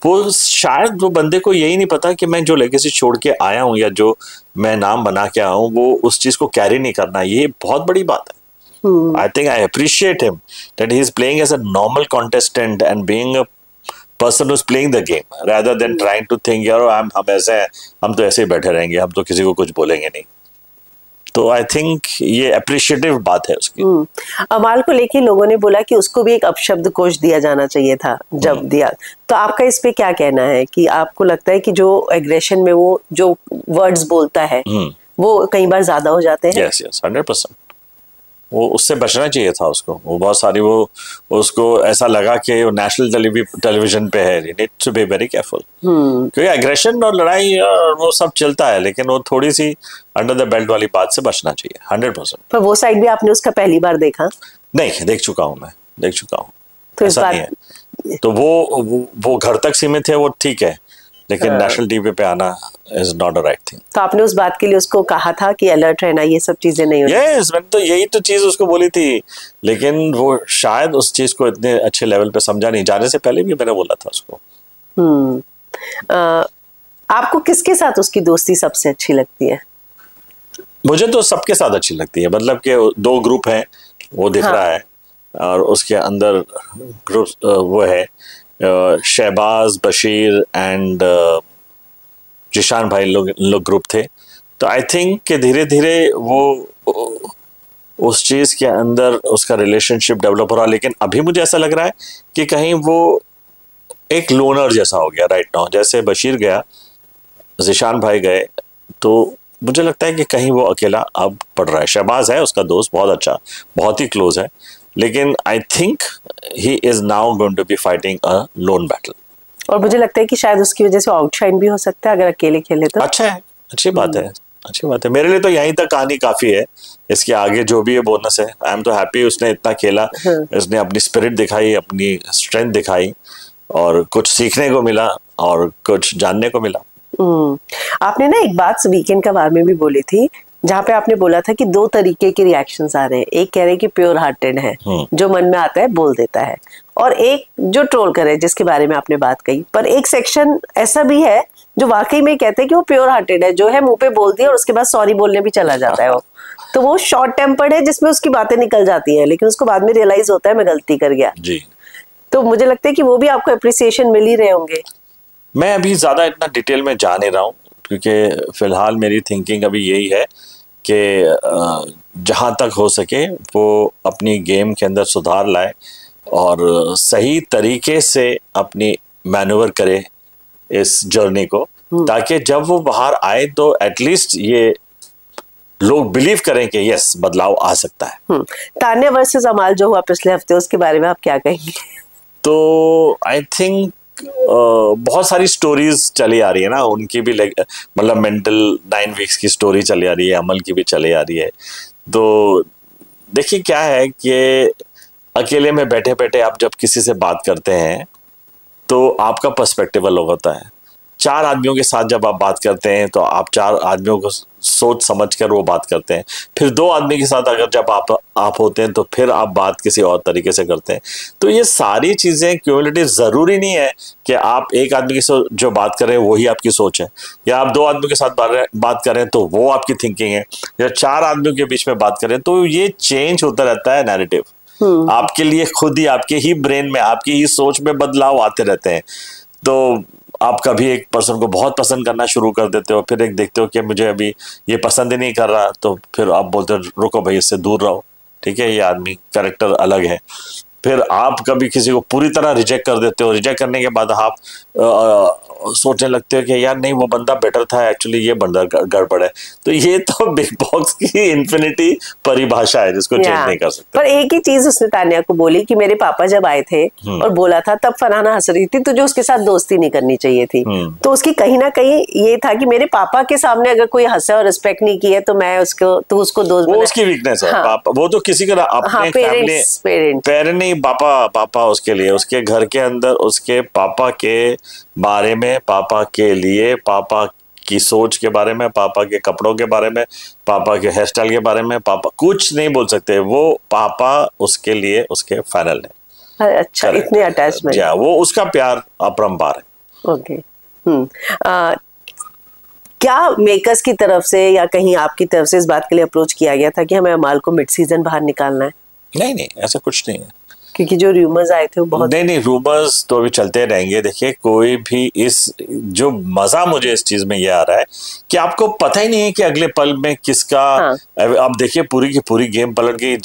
वो शायद वो बंदे को यही नहीं पता कि मैं जो लेगेसी छोड़ के आया हूँ या जो मैं नाम बना के आया हूँ वो उस चीज को कैरी नहीं करना, ये बहुत बड़ी बात है। I think I appreciate him that he is playing as a normal contestant and being a person who is playing the game rather than trying to think यार हम ऐसे हैं, हम तो ऐसे ही बैठे रहेंगे, हम तो किसी को कुछ बोलेंगे नहीं। तो आई थिंक ये अप्रिशिएटिव बात है उसकी। अमाल को लेके लोगों ने बोला कि उसको भी एक अपशब्द कोश दिया जाना चाहिए था जब दिया, तो आपका इस पे क्या कहना है कि आपको लगता है कि जो एग्रेशन में वो जो वर्ड्स बोलता है वो कई बार ज्यादा हो जाते हैं? यस 100%। वो उससे बचना चाहिए था उसको। वो बहुत सारी वो उसको ऐसा लगा कि वो नेशनल टेलीविजन पे है, needs to be very careful, क्योंकि एग्रेशन और लड़ाई और वो सब चलता है, लेकिन वो थोड़ी सी अंडर द बेल्ट वाली बात से बचना चाहिए 100%। पर वो साइड भी आपने उसका पहली बार देखा? नहीं, देख चुका हूँ, मैं देख चुका हूँ। तो ऐसा नहीं है, तो वो घर तक सीमित है, वो ठीक है, लेकिन नेशनल टीवी पे आना is not a right thing. तो आपने उस बात के लिए उसको कहा था कि अलर्ट रहना, ये सब चीजें नहीं होनी? यस, मैंने तो यही तो चीज उसको बोली थी, लेकिन वो शायद उस चीज को इतने अच्छे लेवल पे समझा नहीं। जाने से पहले भी मैंने बोला था उसको। आपको किसके साथ उसकी दोस्ती सबसे अच्छी लगती है? मुझे तो सबके साथ अच्छी लगती है, मतलब कि 2 ग्रुप हैं वो दिख रहा है, और उसके अंदर ग्रुप वो है शहबाज, बशीर एंड जिशान भाई लोग ग्रुप थे। तो आई थिंक कि धीरे धीरे वो उस चीज के अंदर उसका रिलेशनशिप डेवलप हो रहा, लेकिन अभी मुझे ऐसा लग रहा है कि कहीं वो एक लोनर जैसा हो गया राइट नाउ। जैसे बशीर गया, ज़ीशान भाई गए तो मुझे लगता है कि कहीं वो अकेला अब पड़ रहा है। शहबाज है उसका दोस्त, बहुत अच्छा, बहुत ही क्लोज है, लेकिन I think he is now going to be fighting a lone battle. और मुझे लगता है कि शायद उसकी वजह से आउटशाइन भी हो सकता है अगर अकेले खेले तो। अच्छा है, अच्छी बात है, अच्छी बात है। मेरे लिए तो यहीं तक कहानी काफी है, इसके आगे जो भी है बोनस है। आई एम तो हैप्पी उसने इतना खेला, उसने अपनी स्पिरिट दिखाई, अपनी स्ट्रेंथ दिखाई, और कुछ सीखने को मिला और कुछ जानने को मिला। आपने ना एक बात वीकेंड का बारे में भी बोली थी, जहाँ पे आपने बोला था कि दो तरीके के रिएक्शंस आ रहे हैं। एक कह रहे हैं कि प्योर हार्टेड है, जो मन में आता है बोल देता है, और एक जो ट्रोल करे, जिसके बारे में आपने बात कही। पर एक सेक्शन ऐसा भी है जो वाकई में कहते हैं कि वो प्योर हार्टेड है, जो है मुंह पे बोल दिया और उसके बाद सॉरी बोलने भी चला जाता है वो। तो वो शॉर्ट टेम्पर्ड है, जिसमें उसकी बातें निकल जाती है, लेकिन उसको बाद में रियलाइज होता है मैं गलती कर गया जी। तो मुझे लगता है कि वो भी आपको अप्रिसिएशन मिल ही रहे होंगे। मैं अभी ज्यादा इतना डिटेल में जा नहीं रहा हूँ, क्योंकि फिलहाल मेरी थिंकिंग अभी यही है कि जहाँ तक हो सके वो अपनी गेम के अंदर सुधार लाए और सही तरीके से अपनी मैनूवर करे इस जर्नी को, ताकि जब वो बाहर आए तो एटलीस्ट ये लोग बिलीव करें कि यस बदलाव आ सकता है। तान्या वर्सेस अमाल जो हुआ पिछले हफ्ते, उसके बारे में आप क्या कहेंगे? तो आई थिंक बहुत सारी स्टोरीज चली आ रही है ना, उनकी भी मतलब मेंटल 9 वीक्स की स्टोरी चली आ रही है, अमल की भी चली आ रही है। तो देखिए क्या है कि अकेले में बैठे बैठे आप जब किसी से बात करते हैं तो आपका पर्सपेक्टिव अलग होता है। 4 आदमियों के साथ जब आप बात करते हैं तो आप 4 आदमियों को सोच समझ कर वो बात करते हैं। फिर 2 आदमी के साथ अगर जब आप होते हैं तो फिर आप बात किसी और तरीके से करते हैं। तो ये सारी चीज़ें क्यूमुलेटिव, ज़रूरी नहीं है कि आप एक आदमी की जो बात कर रहे हैं वही आपकी सोच है, या आप 2 आदमियों के साथ बात कर रहे हैं तो वो आपकी थिंकिंग है, या 4 आदमियों के बीच में बात कर रहे हैं तो ये चेंज होता रहता है नैरेटिव। आपके लिए खुद ही, आपके ही ब्रेन में, आपकी ही सोच में बदलाव आते रहते हैं। तो आप कभी एक पर्सन को बहुत पसंद करना शुरू कर देते हो, फिर एक देखते हो कि मुझे अभी ये पसंद ही नहीं कर रहा, तो फिर आप बोलते हो रुको भाई इससे दूर रहो, ठीक है, ये आदमी कैरेक्टर अलग है। फिर आप कभी किसी को पूरी तरह रिजेक्ट कर देते हो, रिजेक्ट करने के बाद आप सोचने लगते हो कि यार नहीं वो बंदा बेटर था, एक्चुअली ये बंदा गड़बड़ है। तो ये तो बिग बॉस की इन्फिनिटी परिभाषा है जिसको चेंज नहीं कर सकते। पर एक ही चीज उसने तान्या को बोली कि मेरे पापा जब आए थे और बोला था तब फरहाना हंस रही थी, तुझे उसके साथ दोस्ती नहीं करनी चाहिए थी। तो उसकी कहीं ना कहीं ये था कि मेरे पापा के सामने अगर कोई हंसे और रिस्पेक्ट नहीं की है तो मैं उसको दोस्त, वो उसकी वीकनेस है। हाँ। वो तो किसी का अपने पेरेंट नहीं, पापा उसके लिए, उसके घर के अंदर उसके पापा के बारे में, पापा के लिए, पापा की सोच के बारे में, पापा के कपड़ों के बारे में, पापा के हेयर स्टाइल के बारे में, पापा कुछ नहीं बोल सकते। वो पापा उसके लिए उसके फाइनल है। अच्छा, इतने अटैचमेंट, वो उसका प्यार अपरंपार है। ओके। क्या मेकर्स की तरफ से या कहीं आपकी तरफ से इस बात के लिए अप्रोच किया गया था कि हमें अमाल को मिड सीजन बाहर निकालना है? नहीं, ऐसा कुछ नहीं है, क्योंकि जो रूमर्स आए थे वो बहुत। नहीं, रूमर्स तो अभी चलते रहेंगे। देखिए कोई भी जो मजा मुझे इस चीज में ये आ रहा है कि आपको पता ही नहीं है कि अगले पल में किसका। हाँ। अब देखिए पूरी की पूरी गेम पलट गई,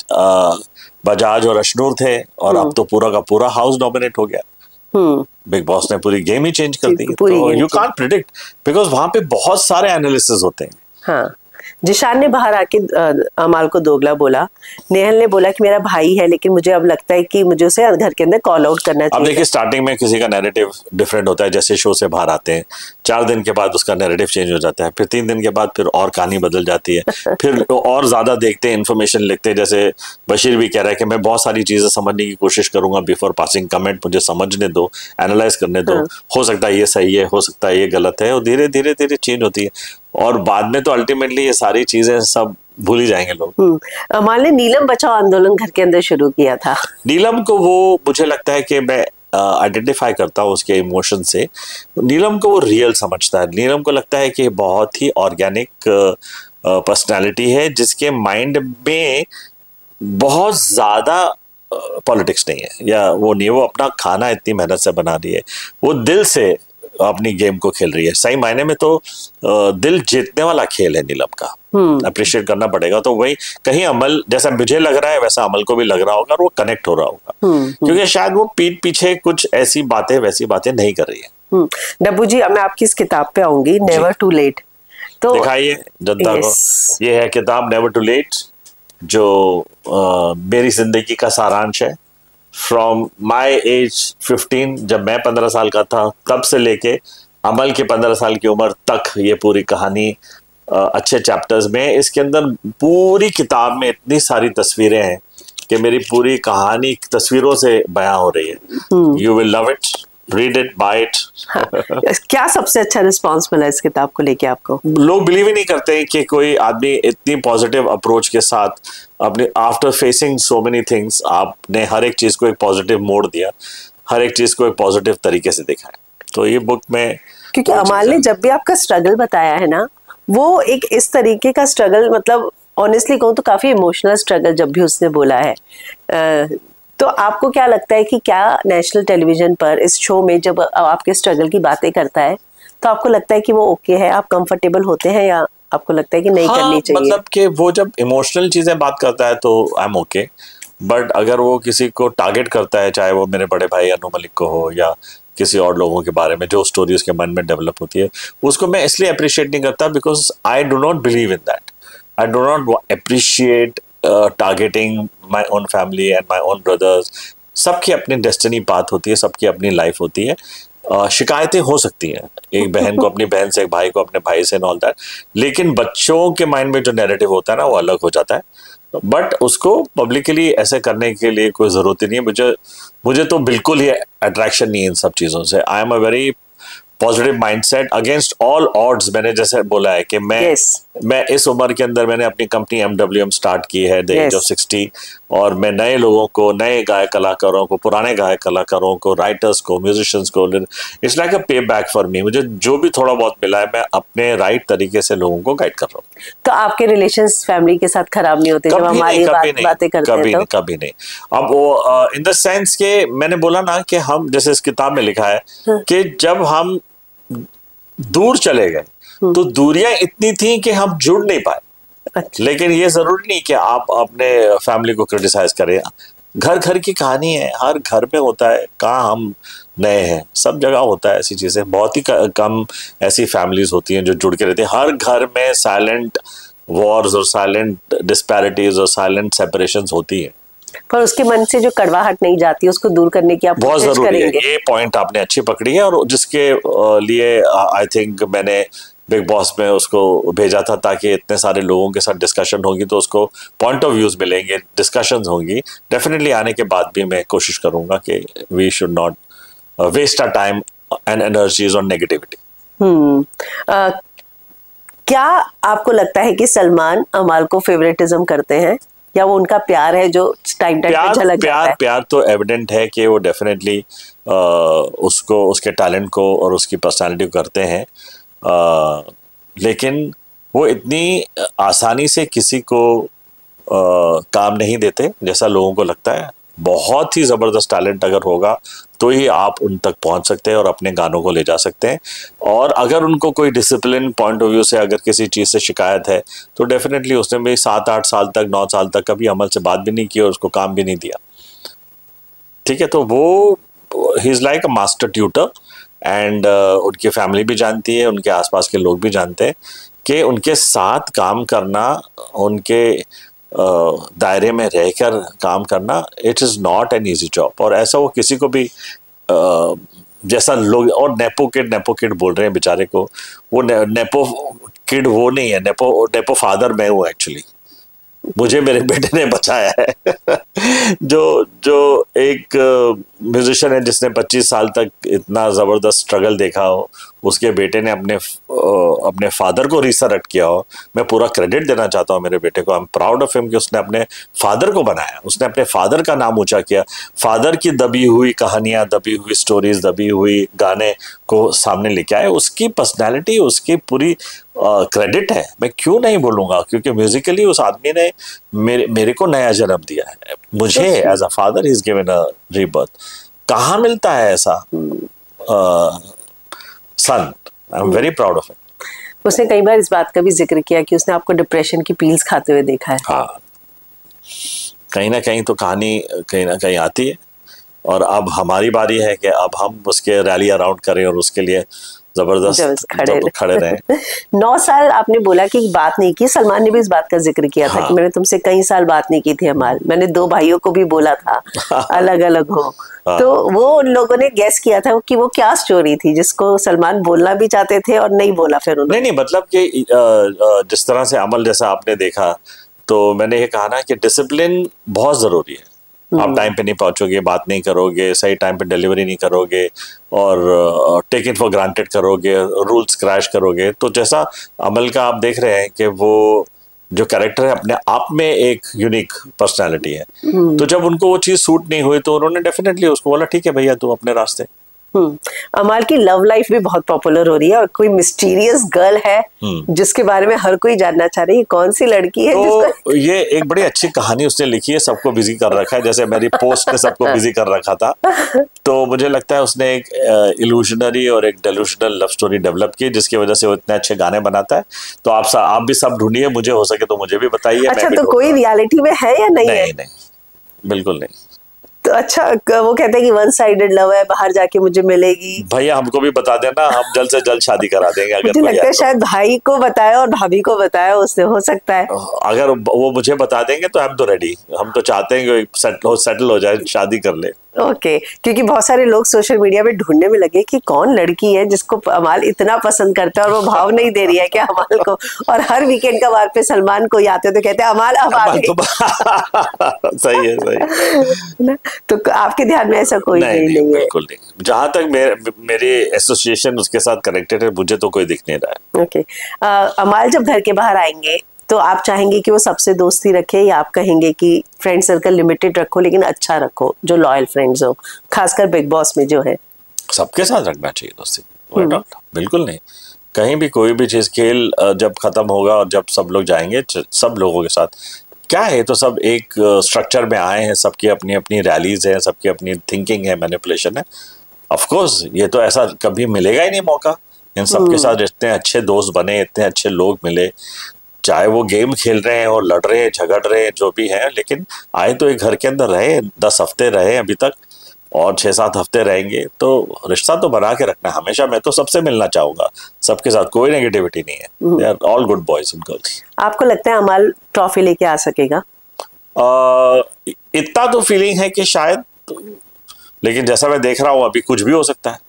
बजाज और अशनूर थे और अब तो पूरा का पूरा हाउस डोमिनेट हो गया। बिग बॉस ने पूरी गेम ही चेंज कर दी। तो यू कांट प्रिडिक्ट, बिकॉज वहां पे बहुत सारे एनालिसिस होते हैं। हाँ। जिशान ने बाहर आके अमाल को दोगला बोला, नेहल ने बोला कि मेरा भाई है लेकिन मुझे अब लगता है कि मुझे उसे घर के अंदर कॉल आउट करना चाहिए। अब देखिए स्टार्टिंग में किसी का नैरेटिव डिफरेंट होता है, जैसे शो से बाहर आते हैं 4 दिन के बाद उसका नैरेटिव चेंज हो जाता है, फिर 3 दिन के बाद फिर और कहानी बदल जाती है, फिर और ज्यादा देखते हैं, इन्फॉर्मेशन लिखते हैं। जैसे बशीर भी कह रहा है कि मैं बहुत सारी चीजें समझने की कोशिश करूंगा बिफोर पासिंग कमेंट, मुझे समझने दो, एनालाइज करने दो। हो सकता है ये सही है, हो सकता है ये गलत है, और धीरे धीरे धीरे चेंज होती है और बाद में तो अल्टीमेटली ये सारी चीजें सब भूल ही जाएंगे लोग। अमाल ने नीलम बचाओ आंदोलन घर के अंदर शुरू किया था। नीलम को वो मुझे लगता है कि मैं आइडेंटिफाई करता हूँ उसके इमोशन से। नीलम को वो रियल समझता है। नीलम को लगता है कि बहुत ही ऑर्गेनिक पर्सनालिटी है जिसके माइंड में बहुत ज्यादा पॉलिटिक्स नहीं है, या वो नहीं, वो अपना खाना इतनी मेहनत से बना रही है, वो दिल से अपनी गेम को खेल रही है। सही मायने में तो दिल जीतने वाला खेल है नीलम का, अप्रिशिएट करना पड़ेगा। तो वही कहीं अमल, जैसा मुझे लग रहा है वैसा अमल को भी लग रहा होगा और वो कनेक्ट हो रहा होगा, क्योंकि शायद वो पीठ पीछे कुछ ऐसी बातें वैसी बातें नहीं कर रही है। डब्बू जी, अब मैं आपकी इस किताब पे आऊंगी, नेवर टू लेट। तो दिखाइए जनता को, ये है किताब नेवर टू लेट, जो मेरी जिंदगी का सारांश है। फ्रॉम माई एज 15, जब मैं 15 साल का था, तब से लेके अमल के 15 साल की उम्र तक ये पूरी कहानी अच्छे चैप्टर्स में। इसके अंदर पूरी किताब में इतनी सारी तस्वीरें हैं कि मेरी पूरी कहानी तस्वीरों से बयां हो रही है। You will love it, read it, buy it. क्या सबसे अच्छा रिस्पांस मिला इस किताब को लेके आपको? लोग बिलीव ही नहीं करते कि कोई आदमी इतनी पॉजिटिव अप्रोच के साथ अपने, after facing so many things, आपने हर एक चीज को एक पॉजिटिव मोड़ दिया, हर एक चीज को एक पॉजिटिव तरीके से देखा है। तो ये बुक में, क्योंकि अमाल ने जब भी आपका स्ट्रगल बताया है ना, वो एक इस तरीके का स्ट्रगल, मतलब ऑनेस्टली कहूँ तो काफी इमोशनल स्ट्रगल जब भी उसने बोला है। तो आपको क्या लगता है कि क्या नेशनल टेलीविजन पर इस शो में जब आपके स्ट्रगल की बातें करता है तो आपको लगता है कि वो ओके है, आप कंफर्टेबल होते हैं, या आपको लगता है कि नहीं करनी चाहिए? मतलब कि वो जब इमोशनल चीजें बात करता है तो आई एम ओके, बट अगर वो किसी को टारगेट करता है, चाहे वो मेरे बड़े भाई अनु मलिक को हो या किसी और लोगों के बारे में, जो स्टोरी उसके मन में डेवलप होती है, उसको मैं इसलिए अप्रिशिएट नहीं करता because I do not believe in that. I do not appreciate targeting my own family and my own brothers. सबकी अपनी डेस्टिनी पाथ होती है, सबकी अपनी लाइफ होती है। शिकायतें हो सकती हैं, एक बहन को अपनी बहन से, एक भाई को अपने भाई से, एंड ऑल दैट, लेकिन बच्चों के माइंड में जो नैरेटिव होता है ना, वो अलग हो जाता है। बट उसको पब्लिकली ऐसे करने के लिए कोई जरूरत ही नहीं है। मुझे तो बिल्कुल ही अट्रैक्शन नहीं है इन सब चीज़ों से। I am a very positive mindset against all odds. मैंने जैसे बोला है कि मैं इस उम्र के अंदर मैंने अपनी कंपनी MWM स्टार्ट की है द एज ऑफ 60, और मैं नए लोगों को, नए गायक कलाकारों को, पुराने गायक कलाकारों को, राइटर्स को, म्यूजिशियंस को, इट्स लाइक अ पे बैक फॉर मी। मुझे जो भी थोड़ा बहुत मिला है, मैं अपने राइट तरीके से लोगों को गाइड कर रहा हूँ। तो आपके रिलेशंस फैमिली के साथ खराब नहीं होते जब हमारी बातें करते हैं? तो कभी नहीं। अब वो इन द सेंस के मैंने बोला ना कि हम, जैसे इस किताब में लिखा है कि जब हम दूर चले गए तो दूरियां इतनी थी कि हम जुड़ नहीं पाए। अच्छा। लेकिन ये जरूरी नहीं कि आप अपने फैमिली को क्रिटिसाइज करें। घर घर की कहानी है, हर घर में होता है। कहाँ हम नए हैं, सब जगह होता है ऐसी चीजें। बहुत ही कम ऐसी फैमिलीज होती हैं जो जुड़ के रहती हैं। हर घर में साइलेंट वॉर्स और साइलेंट डिस्पैरिटीज और साइलेंट सेपरेशंस होती है, पर उसके मन से जो कड़वाहट नहीं जाती, उसको दूर करने की आप बहुत कोशिश जरूरी करेंगे। है। ये पॉइंट आपने अच्छी पकड़ी है, और जिसके लिए आई थिंक मैंने बिग बॉस में उसको भेजा था, ताकि इतने सारे लोगों के साथ डिस्कशन होगी तो उसको पॉइंट ऑफ व्यूज मिलेंगे, डिस्कशंस होंगी। डेफिनेटली आने के बाद भी मैं कोशिश करूंगा कि we should not waste our time and energies on negativity. क्या आपको लगता है कि सलमान अमाल को फेवरेटिज्म करते हैं, या वो उनका प्यार है जो टाइम पे झलक जाता है? प्यार तो एविडेंट है कि वो डेफिनेटली उसको, उसके टैलेंट को और उसकी पर्सनालिटी को करते हैं। लेकिन वो इतनी आसानी से किसी को काम नहीं देते जैसा लोगों को लगता है। बहुत ही ज़बरदस्त टैलेंट अगर होगा तो ही आप उन तक पहुंच सकते हैं और अपने गानों को ले जा सकते हैं। और अगर उनको कोई डिसिप्लिन पॉइंट ऑफ व्यू से अगर किसी चीज़ से शिकायत है तो डेफिनेटली उसने भी 7-8 साल तक, 9 साल तक कभी अमल से बात भी नहीं की और उसको काम भी नहीं दिया। ठीक है, तो वो he is like a master tutor, and उनकी फैमिली भी जानती है, उनके आसपास के लोग भी जानते हैं कि उनके साथ काम करना, उनके दायरे में रहकर काम करना, it is not an easy job. और ऐसा वो किसी को भी जैसा लोग, और नेपो किड बोल रहे हैं बेचारे को, वो नेपो किड वो नहीं है, नेपो फादर मैं हूँ एक्चुअली। मुझे मेरे बेटे ने बचाया है। जो एक म्यूजिशियन है जिसने 25 साल तक इतना ज़बरदस्त स्ट्रगल देखा हो, उसके बेटे ने अपने फादर को रिसरेक्ट किया हो, मैं पूरा क्रेडिट देना चाहता हूँ मेरे बेटे को। I am proud of him कि उसने अपने फादर को बनाया, उसने अपने फादर का नाम ऊंचा किया, फादर की दबी हुई कहानियाँ, दबी हुई स्टोरीज, दबी हुई गाने को सामने लेके आए। उसकी पर्सनैलिटी, उसकी पूरी क्रेडिट है, मैं क्यों नहीं बोलूँगा, क्योंकि म्यूजिकली उस आदमी ने मेरे को नया जन्म दिया है। मुझे as a father he is given a rebirth. कहाँ मिलता है ऐसा son? I am very proud of it. उसने कई बार इस बात का भी जिक्र किया कि उसने आपको डिप्रेशन की पील्स खाते हुए देखा है। हाँ, कहीं ना कहीं तो कहानी कहीं ना कहीं आती है। और अब हमारी बारी है कि अब हम उसके रैली अराउंड करें और उसके लिए जबरदस्त खड़े रहे। 9 साल आपने बोला कि बात नहीं की, सलमान ने भी इस बात का जिक्र किया था कि मैंने तुमसे कई साल बात नहीं की थी अमाल, मैंने 2 भाइयों को भी बोला था अलग अलग हो। तो वो उन लोगों ने गेस किया था कि वो क्या स्टोरी थी जिसको सलमान बोलना भी चाहते थे और नहीं बोला फिर उन्होंने। नहीं मतलब कि जिस तरह से अमल जैसा आपने देखा, तो मैंने ये कहा ना कि डिसिप्लिन बहुत जरूरी है। आप टाइम पे नहीं पहुंचोगे, बात नहीं करोगे, सही टाइम पे डिलीवरी नहीं करोगे और टेक इट फॉर ग्रांटेड करोगे, रूल्स क्रैश करोगे, तो जैसा अमल का आप देख रहे हैं कि वो जो कैरेक्टर है अपने आप में एक यूनिक पर्सनालिटी है। तो जब उनको वो चीज सूट नहीं हुई तो उन्होंने डेफिनेटली उसको बोला ठीक है भैया तू अपने रास्ते। अमाल की लव लाइफ भी बहुत पॉपुलर हो रही है और कोई मिस्टीरियस गर्ल है जिसके बारे में हर कोई जानना चाह रही है, कौन सी लड़की है? तो ये एक बड़ी अच्छी कहानी उसने लिखी है, सबको बिजी कर रखा है, जैसे मेरी पोस्ट ने सबको बिजी कर रखा था। तो मुझे लगता है उसने एक इल्यूशनरी और एक डेल्यूशनल लव स्टोरी डेवलप की जिसकी वजह से वो इतने अच्छे गाने बनाता है। तो आप भी सब ढूंढिए, मुझे हो सके तो मुझे भी बताइए। अच्छा, तो कोई रियलिटी में है या नहीं है? नहीं बिल्कुल नहीं। तो अच्छा, वो कहते हैं कि वन साइडेड लव है, बाहर जाके मुझे मिलेगी। भैया हमको भी बता देना, हम जल्द से जल्द शादी करा देंगे। अगर मुझे लगता है शायद भाई को बताया और भाभी को बताया, उससे हो सकता है। अगर वो मुझे बता देंगे तो हम तो रेडी, हम तो चाहते हैं कि सेटल हो जाए, शादी कर ले। ओके, क्योंकि बहुत सारे लोग सोशल मीडिया में ढूंढने में लगे कि कौन लड़की है जिसको अमाल इतना पसंद करता है और वो भाव नहीं दे रही है क्या अमाल को। और हर वीकेंड का वार पे सलमान को आते तो कहते हैं अमाल अब आ गई। सही है। तो आपके ध्यान में ऐसा कोई नहीं है? बिल्कुल नहीं। जहां तक मेरी एसोसिएशन उसके साथ कनेक्टेड है, मुझे तो कोई दिख नहीं रहा है। ओके, अमाल जब घर के बाहर आएंगे तो आप चाहेंगे कि वो सबसे दोस्ती रखे या आप कहेंगे कि फ्रेंड सर्कल लिमिटेड रखो लेकिन अच्छा रखो, जो लॉयल फ्रेंड्स हो, खासकर बिग बॉस में जो है? सबके साथ रखना चाहिए दोस्ती, बिल्कुल नहीं। कहीं भी कोई भी चीज, खेल जब खत्म होगा और जब सब लोग जाएंगे सब लोगों के साथ, क्या है तो सब एक स्ट्रक्चर में आए हैं, सबकी अपनी अपनी रैलीज है, सबकी अपनी थिंकिंग है, मैनिपुलेशन है। ऑफ कोर्स ये तो ऐसा कभी मिलेगा ही नहीं मौका। इन सबके साथ इतने अच्छे दोस्त बने, इतने अच्छे लोग मिले, चाहे वो गेम खेल रहे हैं और लड़ रहे हैं, झगड़ रहे हैं, जो भी है, लेकिन आए तो एक घर के अंदर रहे, 10 हफ्ते रहे अभी तक और 6-7 हफ्ते रहेंगे। तो रिश्ता तो बना के रखना हमेशा। मैं तो सबसे मिलना चाहूंगा, सबके साथ, कोई नेगेटिविटी नहीं है। They are all good boys and girls. आपको लगता है अमाल ट्रॉफी लेके आ सकेगा? इतना तो फीलिंग है कि शायद, लेकिन जैसा मैं देख रहा हूँ अभी कुछ भी हो सकता है।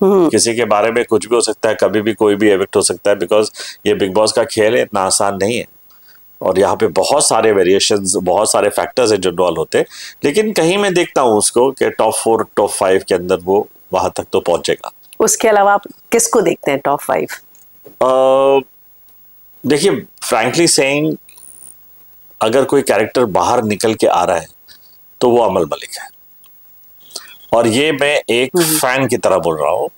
किसी के बारे में कुछ भी हो सकता है, कभी भी कोई भी एविक्ट हो सकता है, बिकॉज ये बिग बॉस का खेल है, इतना आसान नहीं है और यहाँ पे बहुत सारे वेरिएशंस, बहुत सारे फैक्टर्स हैं जो इन्वॉल्व होते हैं। लेकिन कहीं मैं देखता हूँ उसको कि टॉप 4 टॉप 5 के अंदर वो वहां तक तो पहुंचेगा। उसके अलावा आप किसको देखते हैं टॉप 5? देखिए फ्रैंकली सेइंग, अगर कोई कैरेक्टर बाहर निकल के आ रहा है तो वो अमल मलिक है। और ये मैं एक फैन की तरह बोल रहा हूँ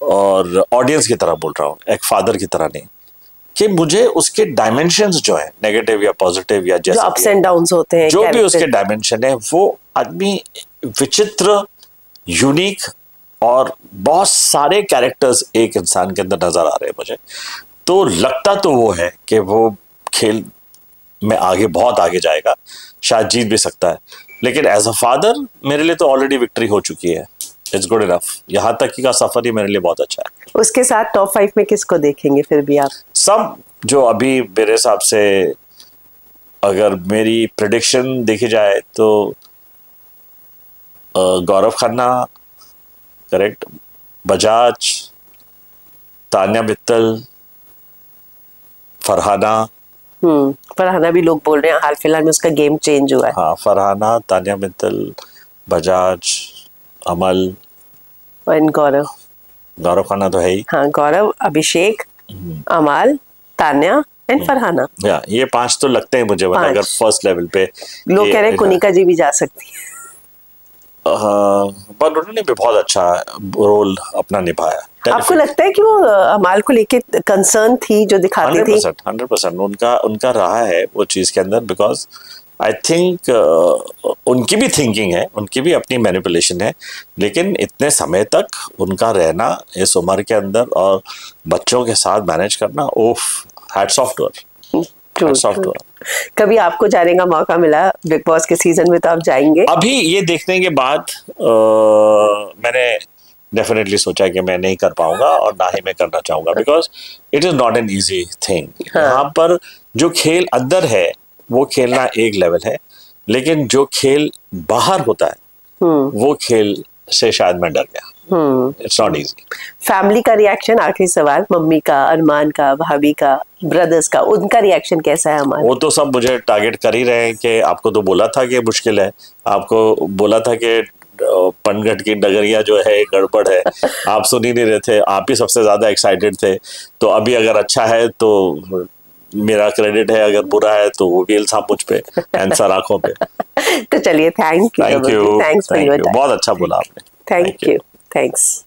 और ऑडियंस की तरह बोल रहा हूँ, एक फादर की तरह नहीं, कि मुझे उसके डायमेंशंस जो है, नेगेटिव या पॉजिटिव या जैसे अप्स एंड डाउन्स होते हैं, जो भी उसके डायमेंशन है, वो आदमी विचित्र, यूनिक और बहुत सारे कैरेक्टर्स एक इंसान के अंदर नजर आ रहे हैं मुझे। तो लगता तो वो है कि वो खेल में आगे, बहुत आगे जाएगा, शायद जीत भी सकता है। लेकिन एज अ फादर मेरे लिए तो ऑलरेडी विक्ट्री हो चुकी है। It's good enough. यहाँ तक की का सफर ही मेरे लिए बहुत अच्छा है। उसके साथ टॉप 5 में किसको देखेंगे फिर भी आप? सब जो अभी मेरे हिसाब से, अगर मेरी प्रेडिक्शन देखी जाए तो गौरव खन्ना, करेक्ट, बजाज, तान्या मित्तल, फरहाना। फरहाना भी लोग बोल रहे हैं हाल फिलहाल में उसका गेम चेंज हुआ है। हाँ, फरहाना, तान्या मित्तल, बजाज, अमल और गौरव खन्ना तो है ही। हाँ, गौरव, अभिषेक, अमल, तान्या एंड फरहाना। ये 5 तो लगते हैं मुझे, अगर फर्स्ट लेवल पे। लोग कह रहे हैं कुनिका जी भी जा सकती है। पर उन्होंने भी बहुत अच्छा रोल अपना निभाया। आपको लगता है कि वो अमाल को लेके कंसर्न थी जो दिखाती थी? 100% उनका रहा है वो चीज के अंदर, बिकॉज आई थिंक उनकी भी थिंकिंग है, उनकी भी अपनी मैनिपुलेशन है, लेकिन इतने समय तक उनका रहना इस उम्र के अंदर और बच्चों के साथ मैनेज करना, ओफ, हैट्स ऑफ टू हर। कभी आपको जाने का मौका मिला बिग बॉस के सीजन में तो आप जाएंगे? अभी ये देखने के बाद मैंने डेफिनेटली सोचा कि मैं नहीं कर पाऊंगा और ना ही मैं करना चाहूंगा, because it is not an easy thing. यहाँ पर जो खेल अंदर है वो खेलना एक लेवल है, लेकिन जो खेल बाहर होता है वो खेल से शायद मैं डर गया। It's not easy. फैमिली का रिएक्शन, आखिरी सवाल, मम्मी का, अरमान का, भाभी का, ब्रदर्स का, उनका रिएक्शन कैसा है? हमारा वो तो सब मुझे टारगेट कर ही रहे हैं कि आपको तो बोला था कि मुश्किल है, आपको बोला था कि पनघट की नगरिया जो है गड़बड़ है, आप सुन ही नहीं रहे थे, आप ही सबसे ज्यादा एक्साइटेड थे। तो अभी अगर अच्छा है तो मेरा क्रेडिट है, अगर बुरा है तो वो भी इल्जाम मुझ पे, आंसर आंखों पे। तो चलिए, थैंक यू, बहुत अच्छा बोला आपने। Thank you, thanks.